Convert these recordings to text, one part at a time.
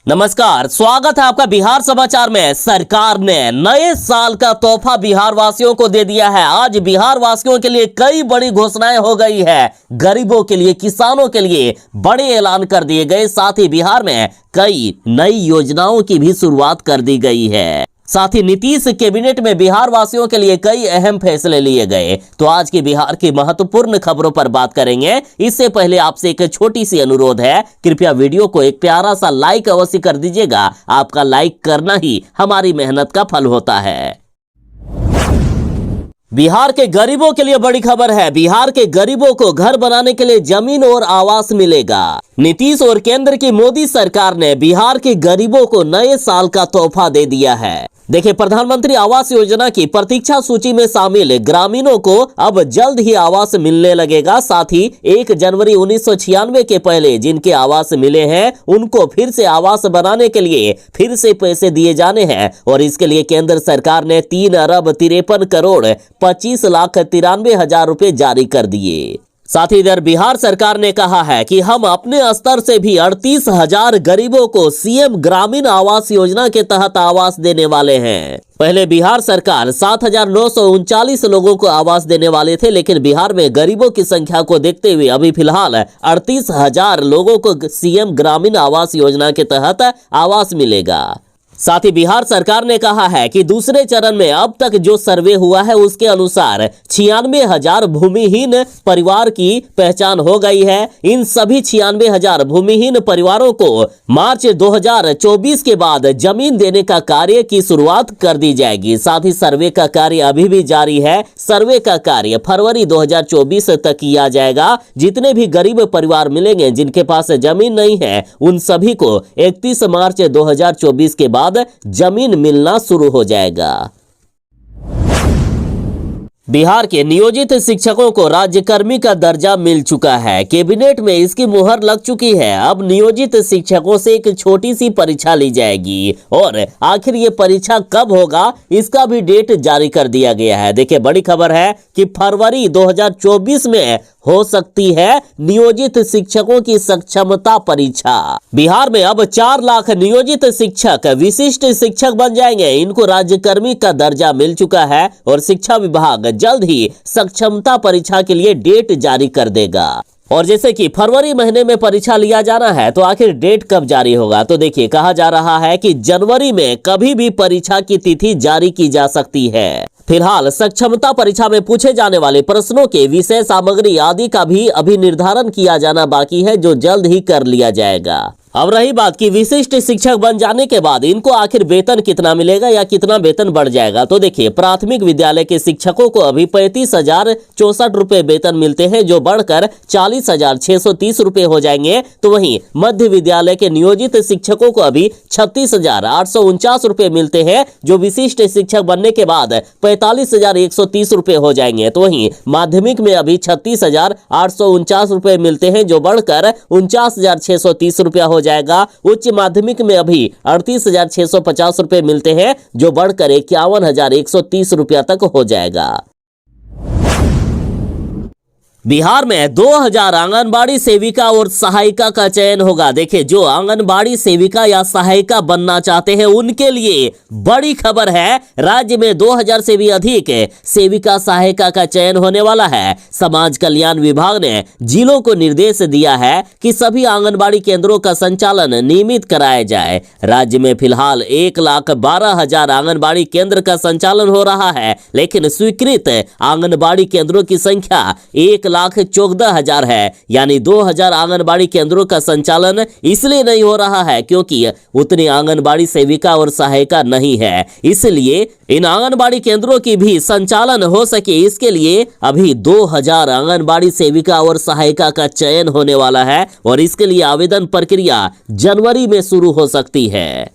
नमस्कार, स्वागत है आपका बिहार समाचार में। सरकार ने नए साल का तोहफा बिहार वासियों को दे दिया है। आज बिहार वासियों के लिए कई बड़ी घोषणाएं हो गई है। गरीबों के लिए, किसानों के लिए बड़े ऐलान कर दिए गए। साथ ही बिहार में कई नई योजनाओं की भी शुरुआत कर दी गई है। साथ ही नीतीश कैबिनेट में बिहार वासियों के लिए कई अहम फैसले लिए गए। तो आज की बिहार की महत्वपूर्ण खबरों पर बात करेंगे। इससे पहले आपसे एक छोटी सी अनुरोध है, कृपया वीडियो को एक प्यारा सा लाइक अवश्य कर दीजिएगा। आपका लाइक करना ही हमारी मेहनत का फल होता है। बिहार के गरीबों के लिए बड़ी खबर है। बिहार के गरीबों को घर बनाने के लिए जमीन और आवास मिलेगा। नीतीश और केंद्र की मोदी सरकार ने बिहार के गरीबों को नए साल का तोहफा दे दिया है। देखिए, प्रधानमंत्री आवास योजना की प्रतीक्षा सूची में शामिल ग्रामीणों को अब जल्द ही आवास मिलने लगेगा। साथ ही 1 जनवरी 1996 के पहले जिनके आवास मिले हैं उनको फिर से आवास बनाने के लिए फिर से पैसे दिए जाने हैं। और इसके लिए केंद्र सरकार ने 3 अरब 53 करोड़ 25,93,000 रुपए जारी कर दिए। साथ ही इधर बिहार सरकार ने कहा है कि हम अपने स्तर से भी 38,000 गरीबों को सीएम ग्रामीण आवास योजना के तहत आवास देने वाले हैं। पहले बिहार सरकार 7,939 लोगों को आवास देने वाले थे, लेकिन बिहार में गरीबों की संख्या को देखते हुए अभी फिलहाल 38,000 लोगों को सीएम ग्रामीण आवास योजना के तहत आवास मिलेगा। साथ ही बिहार सरकार ने कहा है कि दूसरे चरण में अब तक जो सर्वे हुआ है उसके अनुसार 96,000 भूमिहीन परिवार की पहचान हो गई है। इन सभी 96,000 भूमिहीन परिवारों को मार्च 2024 के बाद जमीन देने का कार्य की शुरुआत कर दी जाएगी। साथ ही सर्वे का कार्य अभी भी जारी है। सर्वे का कार्य फरवरी 2024 तक किया जाएगा। जितने भी गरीब परिवार मिलेंगे जिनके पास जमीन नहीं है उन सभी को 31 मार्च 2024 के बाद जमीन मिलना शुरू हो जाएगा। बिहार के नियोजित शिक्षकों को राज्यकर्मी का दर्जा मिल चुका है। कैबिनेट में इसकी मुहर लग चुकी है। अब नियोजित शिक्षकों से एक छोटी सी परीक्षा ली जाएगी और आखिर ये परीक्षा कब होगा इसका भी डेट जारी कर दिया गया है। देखिए, बड़ी खबर है कि फरवरी 2024 में हो सकती है नियोजित शिक्षकों की सक्षमता परीक्षा। बिहार में अब 4 लाख नियोजित शिक्षक विशिष्ट शिक्षक बन जाएंगे। इनको राज्यकर्मी का दर्जा मिल चुका है और शिक्षा विभाग जल्द ही सक्षमता परीक्षा के लिए डेट जारी कर देगा। और जैसे कि फरवरी महीने में परीक्षा लिया जाना है, तो आखिर डेट कब जारी होगा? तो देखिए, कहा जा रहा है कि जनवरी में कभी भी परीक्षा की तिथि जारी की जा सकती है। फिलहाल सक्षमता परीक्षा में पूछे जाने वाले प्रश्नों के विषय सामग्री आदि का भी अभी निर्धारण किया जाना बाकी है, जो जल्द ही कर लिया जाएगा। अब रही बात कि विशिष्ट शिक्षक बन जाने के बाद इनको आखिर वेतन कितना मिलेगा या कितना वेतन बढ़ जाएगा? तो देखिए, प्राथमिक विद्यालय के शिक्षकों को अभी 35,064 रुपए वेतन मिलते हैं, जो बढ़कर 40,630 रुपए हो जाएंगे। तो वहीं मध्य विद्यालय के नियोजित शिक्षकों को अभी 36,849 रुपए मिलते हैं, जो विशिष्ट शिक्षक बनने के बाद 45,130 रुपए हो जाएंगे। तो वहीं माध्यमिक में अभी 36,849 रुपए मिलते हैं, जो बढ़कर 49,630 रुपया हो जाएगा। उच्च माध्यमिक में अभी 38,650 रुपए मिलते हैं, जो बढ़कर 51,130 रुपया तक हो जाएगा। बिहार में 2000 आंगनबाड़ी सेविका और सहायिका का चयन होगा। देखिए, जो आंगनबाड़ी सेविका या सहायिका बनना चाहते हैं उनके लिए बड़ी खबर है। राज्य में 2000 से भी अधिक सेविका सहायिका का चयन होने वाला है। समाज कल्याण विभाग ने जिलों को निर्देश दिया है कि सभी आंगनबाड़ी केंद्रों का संचालन नियमित कराया जाए। राज्य में फिलहाल 1,12,000 आंगनबाड़ी केंद्र का संचालन हो रहा है, लेकिन स्वीकृत आंगनबाड़ी केंद्रों की संख्या 1,14,000 है। यानी 2,000 आंगनबाड़ी केंद्रों का संचालन इसलिए नहीं हो रहा है क्योंकि उतनी आंगनबाड़ी सेविका और सहायिका नहीं है। इसलिए इन आंगनबाड़ी केंद्रों की भी संचालन हो सके, इसके लिए अभी 2,000 आंगनबाड़ी सेविका और सहायिका का चयन होने वाला है और इसके लिए आवेदन प्रक्रिया जनवरी में शुरू हो सकती है।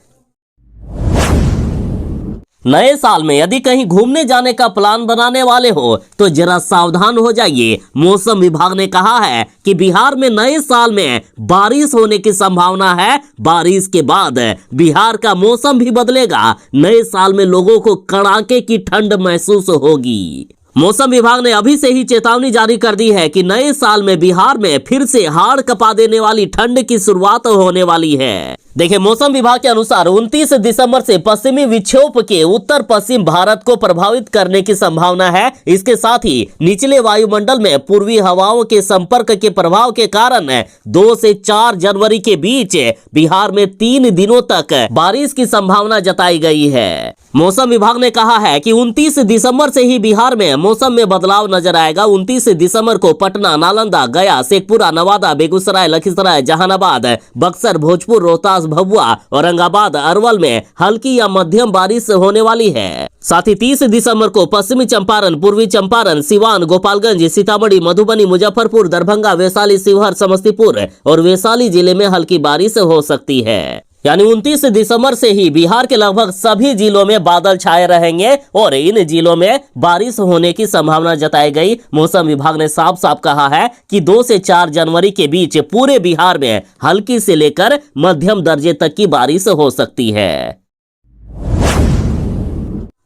नए साल में यदि कहीं घूमने जाने का प्लान बनाने वाले हो तो जरा सावधान हो जाइए। मौसम विभाग ने कहा है कि बिहार में नए साल में बारिश होने की संभावना है। बारिश के बाद बिहार का मौसम भी बदलेगा। नए साल में लोगों को कड़ाके की ठंड महसूस होगी। मौसम विभाग ने अभी से ही चेतावनी जारी कर दी है कि नए साल में बिहार में फिर से हाड़ कपा देने वाली ठंड की शुरुआत होने वाली है। देखिए, मौसम विभाग के अनुसार 29 दिसंबर से पश्चिमी विक्षोभ के उत्तर पश्चिम भारत को प्रभावित करने की संभावना है। इसके साथ ही निचले वायुमंडल में पूर्वी हवाओं के संपर्क के प्रभाव के कारण 2 से 4 जनवरी के बीच बिहार में 3 दिनों तक बारिश की संभावना जताई गई है। मौसम विभाग ने कहा है कि 29 दिसंबर से ही बिहार में मौसम में बदलाव नजर आएगा। 29 दिसंबर को पटना, नालंदा, गया, शेखपुरा, नवादा, बेगूसराय, लखीसराय, जहानाबाद, बक्सर, भोजपुर, रोहतास, भभुआ, औरंगाबाद, अरवल में हल्की या मध्यम बारिश होने वाली है। साथ ही 30 दिसंबर को पश्चिमी चंपारण, पूर्वी चंपारण, सिवान, गोपालगंज, सीतामढ़ी, मधुबनी, मुजफ्फरपुर, दरभंगा, वैशाली, शिवहर, समस्तीपुर और वैशाली जिले में हल्की बारिश हो सकती है। यानी 29 दिसंबर से ही बिहार के लगभग सभी जिलों में बादल छाए रहेंगे और इन जिलों में बारिश होने की संभावना जताई गई। मौसम विभाग ने साफ साफ कहा है कि 2 से 4 जनवरी के बीच पूरे बिहार में हल्की से लेकर मध्यम दर्जे तक की बारिश हो सकती है।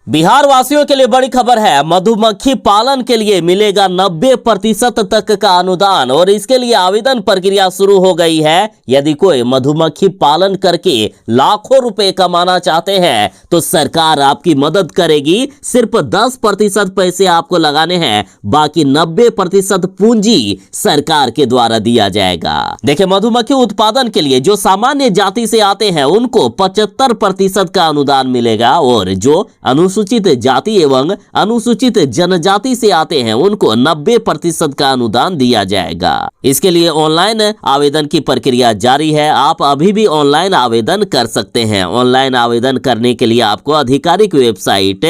बिहार वासियों के लिए बड़ी खबर है। मधुमक्खी पालन के लिए मिलेगा 90% तक का अनुदान और इसके लिए आवेदन प्रक्रिया शुरू हो गई है। यदि कोई मधुमक्खी पालन करके लाखों रुपए कमाना चाहते हैं तो सरकार आपकी मदद करेगी। सिर्फ 10% पैसे आपको लगाने हैं, बाकी 90% पूंजी सरकार के द्वारा दिया जाएगा। देखिए, मधुमक्खी उत्पादन के लिए जो सामान्य जाति से आते हैं उनको 75% का अनुदान मिलेगा और जो अनुसूचित जाति एवं अनुसूचित जनजाति से आते हैं उनको 90% का अनुदान दिया जाएगा। इसके लिए ऑनलाइन आवेदन की प्रक्रिया जारी है। आप अभी भी ऑनलाइन आवेदन कर सकते हैं। ऑनलाइन आवेदन करने के लिए आपको आधिकारिक वेबसाइट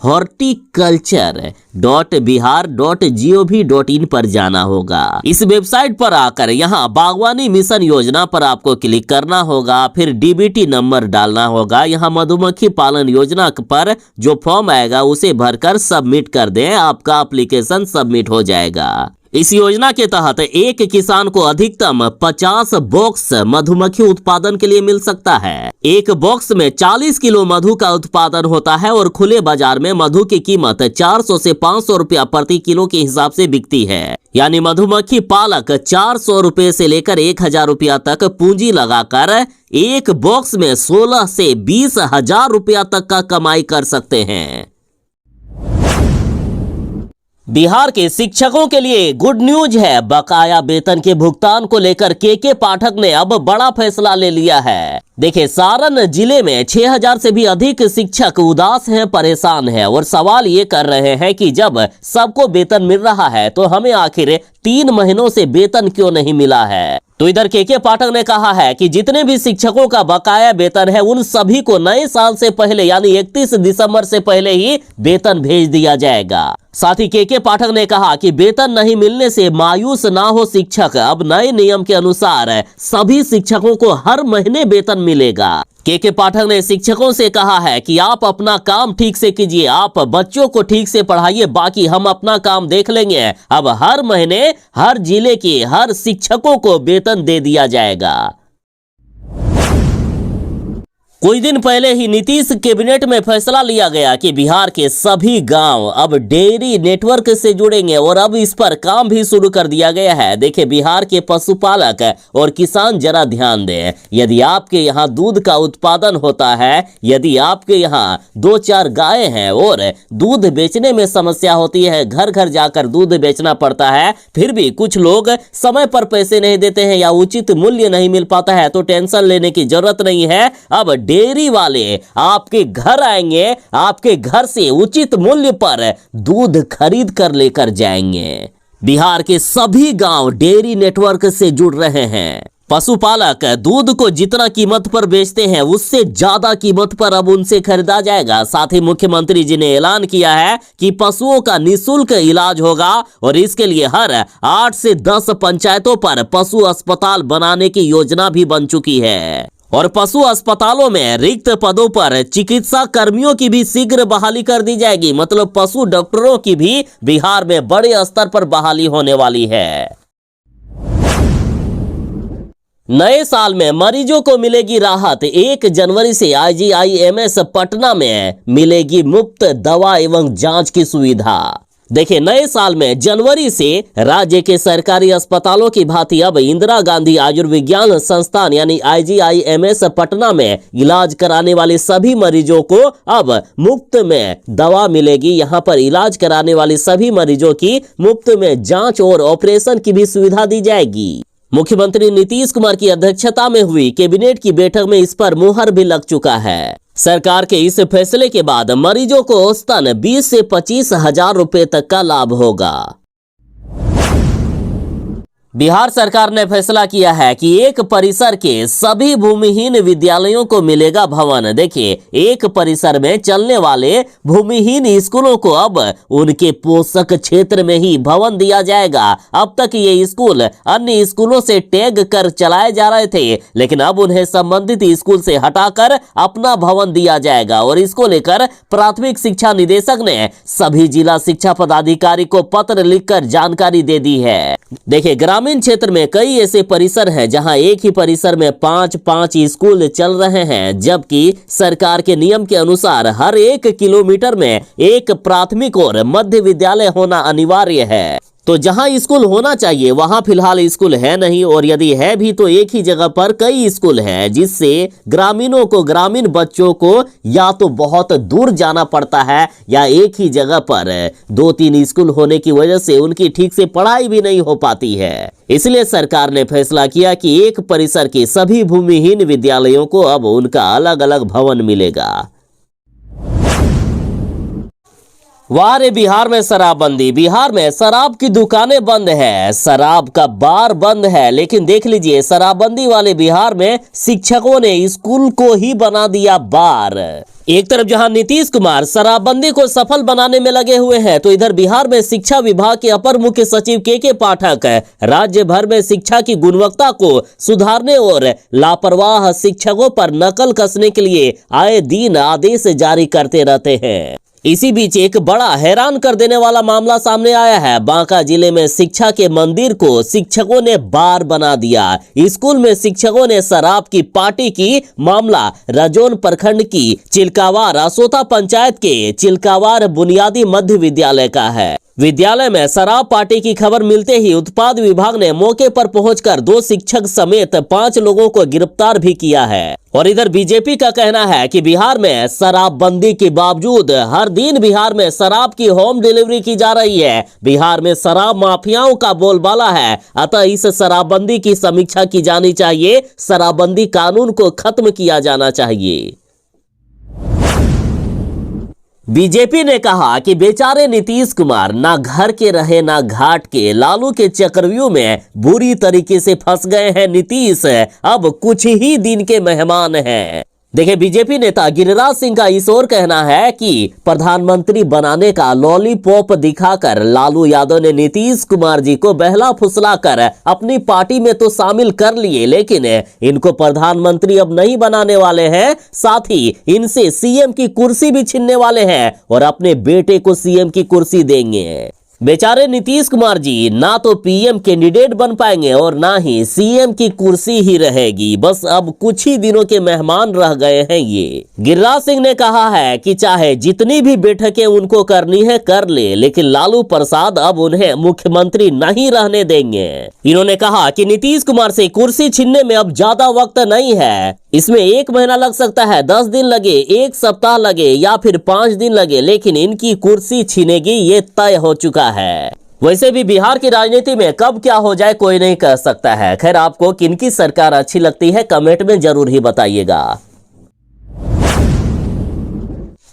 horticulture.bihar.gov.in पर जाना होगा। इस वेबसाइट पर आकर यहाँ बागवानी मिशन योजना पर आपको क्लिक करना होगा, फिर डीबीटी नंबर डालना होगा। यहाँ मधुमक्खी पालन योजना पर जो फॉर्म आएगा उसे भरकर सबमिट कर दें, आपका एप्लीकेशन सबमिट हो जाएगा। इस योजना के तहत एक किसान को अधिकतम 50 बॉक्स मधुमक्खी उत्पादन के लिए मिल सकता है। एक बॉक्स में 40 किलो मधु का उत्पादन होता है और खुले बाजार में मधु की कीमत 400 से 500 रुपया प्रति किलो के हिसाब से बिकती है। यानी मधुमक्खी पालक 400 रुपए से लेकर 1000 रुपया तक पूंजी लगाकर एक बॉक्स में 16 से 20 हजार रुपया तक का कमाई कर सकते हैं। बिहार के शिक्षकों के लिए गुड न्यूज है। बकाया वेतन के भुगतान को लेकर के पाठक ने अब बड़ा फैसला ले लिया है। देखिए, सारण जिले में 6000 से भी अधिक शिक्षक उदास हैं, परेशान हैं और सवाल ये कर रहे हैं कि जब सबको वेतन मिल रहा है तो हमें आखिर 3 महीनों से वेतन क्यों नहीं मिला है। तो इधर के पाठक ने कहा है कि जितने भी शिक्षकों का बकाया वेतन है उन सभी को नए साल से पहले यानी 31 दिसंबर से पहले ही वेतन भेज दिया जाएगा। साथ ही के पाठक ने कहा कि वेतन नहीं मिलने से मायूस ना हो शिक्षक। अब नए नियम के अनुसार सभी शिक्षकों को हर महीने वेतन मिलेगा। के पाठक ने शिक्षकों से कहा है कि आप अपना काम ठीक से कीजिए, आप बच्चों को ठीक से पढ़ाइए, बाकी हम अपना काम देख लेंगे। अब हर महीने हर जिले के हर शिक्षकों को वेतन दे दिया जाएगा। कुछ दिन पहले ही नीतीश कैबिनेट में फैसला लिया गया कि बिहार के सभी गांव अब डेयरी नेटवर्क से जुड़ेंगे और अब इस पर काम भी शुरू कर दिया गया है। देखिए, बिहार के पशुपालक और किसान जरा ध्यान दें। यदि आपके यहाँ दूध का उत्पादन होता है, यदि आपके यहाँ 2-4 गाय हैं और दूध बेचने में समस्या होती है, घर घर जाकर दूध बेचना पड़ता है, फिर भी कुछ लोग समय पर पैसे नहीं देते हैं या उचित मूल्य नहीं मिल पाता है, तो टेंशन लेने की जरूरत नहीं है। अब डेयरी वाले आपके घर आएंगे, आपके घर से उचित मूल्य पर दूध खरीद कर लेकर जाएंगे। बिहार के सभी गांव डेयरी नेटवर्क से जुड़ रहे हैं। पशुपालक दूध को जितना कीमत पर बेचते हैं उससे ज्यादा कीमत पर अब उनसे खरीदा जाएगा। साथ ही मुख्यमंत्री जी ने ऐलान किया है कि पशुओं का निःशुल्क इलाज होगा और इसके लिए हर 8 से 10 पंचायतों पर पशु अस्पताल बनाने की योजना भी बन चुकी है और पशु अस्पतालों में रिक्त पदों पर चिकित्सा कर्मियों की भी शीघ्र बहाली कर दी जाएगी। मतलब पशु डॉक्टरों की भी बिहार में बड़े स्तर पर बहाली होने वाली है। नए साल में मरीजों को मिलेगी राहत। 1 जनवरी से IGIMS पटना में मिलेगी मुफ्त दवा एवं जांच की सुविधा। देखिए, नए साल में जनवरी से राज्य के सरकारी अस्पतालों की भांति अब इंदिरा गांधी आयुर्विज्ञान संस्थान यानी IGIMS पटना में इलाज कराने वाले सभी मरीजों को अब मुफ्त में दवा मिलेगी। यहां पर इलाज कराने वाले सभी मरीजों की मुफ्त में जांच और ऑपरेशन की भी सुविधा दी जाएगी। मुख्यमंत्री नीतीश कुमार की अध्यक्षता में हुई कैबिनेट की बैठक में इस पर मुहर भी लग चुका है। सरकार के इस फैसले के बाद मरीजों को औसतन 20 से 25 हजार रुपए तक का लाभ होगा। बिहार सरकार ने फैसला किया है कि एक परिसर के सभी भूमिहीन विद्यालयों को मिलेगा भवन। देखिए, एक परिसर में चलने वाले भूमिहीन स्कूलों को अब उनके पोषक क्षेत्र में ही भवन दिया जाएगा। अब तक ये स्कूल अन्य स्कूलों से टैग कर चलाए जा रहे थे, लेकिन अब उन्हें संबंधित स्कूल से हटाकर अपना भवन दिया जाएगा और इसको लेकर प्राथमिक शिक्षा निदेशक ने सभी जिला शिक्षा पदाधिकारी को पत्र लिखकर जानकारी दे दी है। देखिए, ग्रामीण क्षेत्र में कई ऐसे परिसर हैं जहां एक ही परिसर में 5-5 स्कूल चल रहे हैं, जबकि सरकार के नियम के अनुसार हर 1 किलोमीटर में एक प्राथमिक और मध्य विद्यालय होना अनिवार्य है। तो जहां स्कूल होना चाहिए वहां फिलहाल स्कूल है नहीं, और यदि है भी तो एक ही जगह पर कई स्कूल हैं, जिससे ग्रामीण बच्चों को या तो बहुत दूर जाना पड़ता है या एक ही जगह पर 2-3 स्कूल होने की वजह से उनकी ठीक से पढ़ाई भी नहीं हो पाती है। इसलिए सरकार ने फैसला किया कि एक परिसर के सभी भूमिहीन विद्यालयों को अब उनका अलग अलग भवन मिलेगा। वाह रे, बिहार में शराबबंदी। बिहार में शराब की दुकानें बंद है, शराब का बार बंद है, लेकिन देख लीजिए, शराबबंदी वाले बिहार में शिक्षकों ने स्कूल को ही बना दिया बार। एक तरफ जहां नीतीश कुमार शराबबंदी को सफल बनाने में लगे हुए हैं, तो इधर बिहार में शिक्षा विभाग के अपर मुख्य सचिव के पाठक राज्य भर में शिक्षा की गुणवत्ता को सुधारने और लापरवाह शिक्षकों पर नकल कसने के लिए आए दिन आदेश जारी करते रहते हैं। इसी बीच एक बड़ा हैरान कर देने वाला मामला सामने आया है। बांका जिले में शिक्षा के मंदिर को शिक्षकों ने बार बना दिया। स्कूल में शिक्षकों ने शराब की पार्टी की। मामला रजौन प्रखंड की चिल्कावार असोता पंचायत के चिल्कावार बुनियादी मध्य विद्यालय का है। विद्यालय में शराब पार्टी की खबर मिलते ही उत्पाद विभाग ने मौके पर पहुंचकर 2 शिक्षक समेत 5 लोगों को गिरफ्तार भी किया है। और इधर बीजेपी का कहना है कि बिहार में शराबबंदी के बावजूद हर दिन बिहार में शराब की होम डिलीवरी की जा रही है। बिहार में शराब माफियाओं का बोलबाला है, अतः इस शराबबंदी की समीक्षा की जानी चाहिए। शराबबंदी कानून को खत्म किया जाना चाहिए। बीजेपी ने कहा कि बेचारे नीतीश कुमार ना घर के रहे ना घाट के, लालू के चक्रव्यूह में बुरी तरीके से फंस गए हैं नीतीश, अब कुछ ही दिन के मेहमान हैं। देखिए, बीजेपी नेता गिरिराज सिंह का इस ओर कहना है कि प्रधानमंत्री बनाने का लॉलीपॉप दिखाकर लालू यादव ने नीतीश कुमार जी को बहला फुसलाकर अपनी पार्टी में तो शामिल कर लिए, लेकिन इनको प्रधानमंत्री अब नहीं बनाने वाले हैं। साथ ही इनसे सीएम की कुर्सी भी छीनने वाले हैं और अपने बेटे को सीएम की कुर्सी देंगे। बेचारे नीतीश कुमार जी ना तो पीएम कैंडिडेट बन पाएंगे और ना ही सीएम की कुर्सी ही रहेगी। बस अब कुछ ही दिनों के मेहमान रह गए हैं ये। गिरिराज सिंह ने कहा है कि चाहे जितनी भी बैठकें उनको करनी है कर ले, लेकिन लालू प्रसाद अब उन्हें मुख्यमंत्री नहीं रहने देंगे। इन्होंने कहा कि नीतीश कुमार से कुर्सी छीनने में अब ज्यादा वक्त नहीं है। इसमें 1 महीना लग सकता है, 10 दिन लगे, 1 सप्ताह लगे या फिर 5 दिन लगे, लेकिन इनकी कुर्सी छीनेगी ये तय हो चुका है। वैसे भी बिहार की राजनीति में कब क्या हो जाए कोई नहीं कह सकता है। खैर, आपको किनकी सरकार अच्छी लगती है कमेंट में जरूर ही बताइएगा।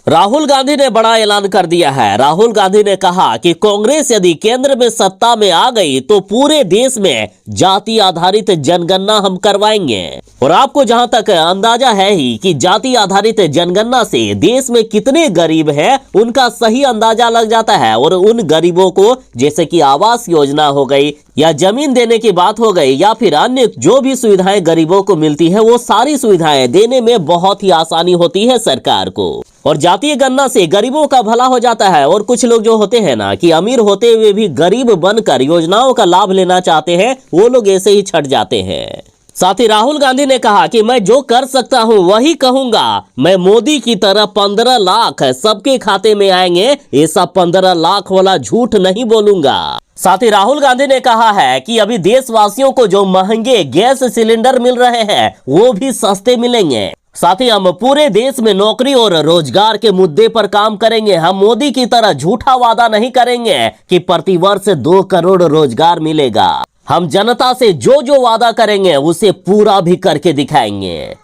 राहुल गांधी ने बड़ा ऐलान कर दिया है। राहुल गांधी ने कहा कि कांग्रेस यदि केंद्र में सत्ता में आ गई तो पूरे देश में जाति आधारित जनगणना हम करवाएंगे। और आपको जहां तक अंदाजा है ही कि जाति आधारित जनगणना से देश में कितने गरीब हैं उनका सही अंदाजा लग जाता है। और उन गरीबों को जैसे कि आवास योजना हो गई या जमीन देने की बात हो गई या फिर अन्य जो भी सुविधाएं गरीबों को मिलती है, वो सारी सुविधाएं देने में बहुत ही आसानी होती है सरकार को। और जातीय गणना से गरीबों का भला हो जाता है। और कुछ लोग जो होते हैं ना कि अमीर होते हुए भी गरीब बनकर योजनाओं का लाभ लेना चाहते हैं, वो लोग ऐसे ही छट जाते हैं। साथ ही राहुल गांधी ने कहा कि मैं जो कर सकता हूं वही कहूंगा। मैं मोदी की तरह 15 लाख सबके खाते में आएंगे, ये सब 15 लाख वाला झूठ नहीं बोलूंगा। साथ ही राहुल गांधी ने कहा है कि अभी देशवासियों को जो महंगे गैस सिलेंडर मिल रहे हैं वो भी सस्ते मिलेंगे। साथ ही हम पूरे देश में नौकरी और रोजगार के मुद्दे पर काम करेंगे। हम मोदी की तरह झूठा वादा नहीं करेंगे कि प्रतिवर्ष 2 करोड़ रोजगार मिलेगा। हम जनता से जो वादा करेंगे उसे पूरा भी करके दिखाएंगे।